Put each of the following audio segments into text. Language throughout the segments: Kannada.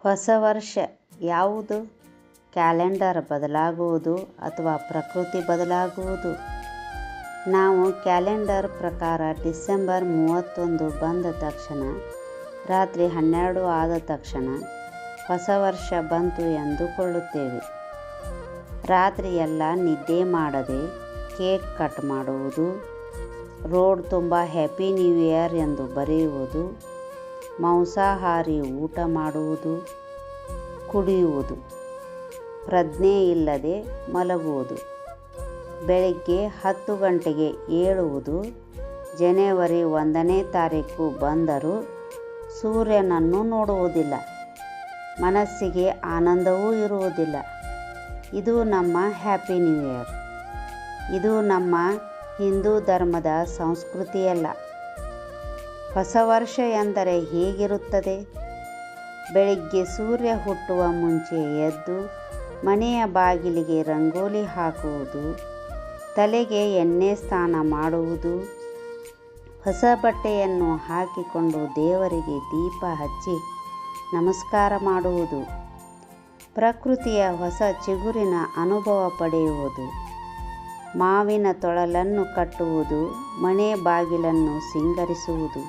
ಹೊಸ ವರ್ಷ ಯಾವುದು? ಕ್ಯಾಲೆಂಡರ್ ಬದಲಾಗುವುದು ಅಥವಾ ಪ್ರಕೃತಿ ಬದಲಾಗುವುದು? ನಾವು ಕ್ಯಾಲೆಂಡರ್ ಪ್ರಕಾರ ಡಿಸೆಂಬರ್ 31 ಬಂದ ತಕ್ಷಣ, ರಾತ್ರಿ 12 ಆದ ತಕ್ಷಣ ಹೊಸ ವರ್ಷ ಬಂತು ಎಂದುಕೊಳ್ಳುತ್ತೇವೆ. ರಾತ್ರಿ ಎಲ್ಲ ನಿದ್ದೆ ಮಾಡದೆ ಕೇಕ್ ಕಟ್ ಮಾಡುವುದು, ರೋಡ್ ತುಂಬ ಹ್ಯಾಪಿ ನ್ಯೂ ಇಯರ್ ಎಂದು ಬರೆಯುವುದು, ಮಾಂಸಾಹಾರಿ ಊಟ ಮಾಡುವುದು, ಕುಡಿಯುವುದು, ಪ್ರಜ್ಞೆ ಇಲ್ಲದೆ ಮಲಗುವುದು, ಬೆಳಿಗ್ಗೆ 10 ಗಂಟೆಗೆ ಏಳುವುದು, ಜನವರಿ 1ನೇ ತಾರೀಕು ಬಂದರೂ ಸೂರ್ಯನನ್ನು ನೋಡುವುದಿಲ್ಲ, ಮನಸ್ಸಿಗೆ ಆನಂದವೂ ಇರುವುದಿಲ್ಲ. ಇದು ನಮ್ಮ ಹ್ಯಾಪಿ ನ್ಯೂ ಇಯರ್. ಇದು ನಮ್ಮ ಹಿಂದೂ ಧರ್ಮದ ಸಂಸ್ಕೃತಿಯಲ್ಲ. ಹೊಸ ವರ್ಷ ಎಂದರೆ ಹೇಗಿರುತ್ತದೆ? ಬೆಳಿಗ್ಗೆ ಸೂರ್ಯ ಹುಟ್ಟುವ ಮುಂಚೆ ಎದ್ದು ಮನೆಯ ಬಾಗಿಲಿಗೆ ರಂಗೋಲಿ ಹಾಕುವುದು, ತಲೆಗೆ ಎಣ್ಣೆ ಸ್ನಾನ ಮಾಡುವುದು, ಹೊಸ ಬಟ್ಟೆಯನ್ನು ಹಾಕಿಕೊಂಡು ದೇವರಿಗೆ ದೀಪ ಹಚ್ಚಿ ನಮಸ್ಕಾರ ಮಾಡುವುದು, ಪ್ರಕೃತಿಯ ಹೊಸ ಚಿಗುರಿನ ಅನುಭವ ಪಡೆಯುವುದು, ಮಾವಿನ ತೊಳಲನ್ನು ಕಟ್ಟುವುದು, ಮನೆ ಬಾಗಿಲನ್ನು ಸಿಂಗರಿಸುವುದು,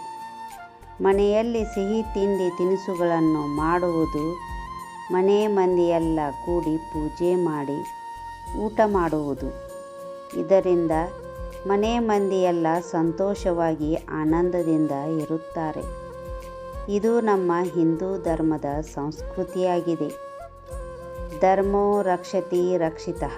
ಮನೆಯಲ್ಲಿ ಸಿಹಿ ತಿಂಡಿ ತಿನಿಸುಗಳನ್ನು ಮಾಡುವುದು, ಮನೆ ಮಂದಿಯೆಲ್ಲ ಕೂಡಿ ಪೂಜೆ ಮಾಡಿ ಊಟ ಮಾಡುವುದು. ಇದರಿಂದ ಮನೆ ಮಂದಿಯೆಲ್ಲ ಸಂತೋಷವಾಗಿ ಆನಂದದಿಂದ ಇರುತ್ತಾರೆ. ಇದು ನಮ್ಮ ಹಿಂದೂ ಧರ್ಮದ ಸಂಸ್ಕೃತಿಯಾಗಿದೆ. ಧರ್ಮೋ ರಕ್ಷತಿ ರಕ್ಷಿತಃ.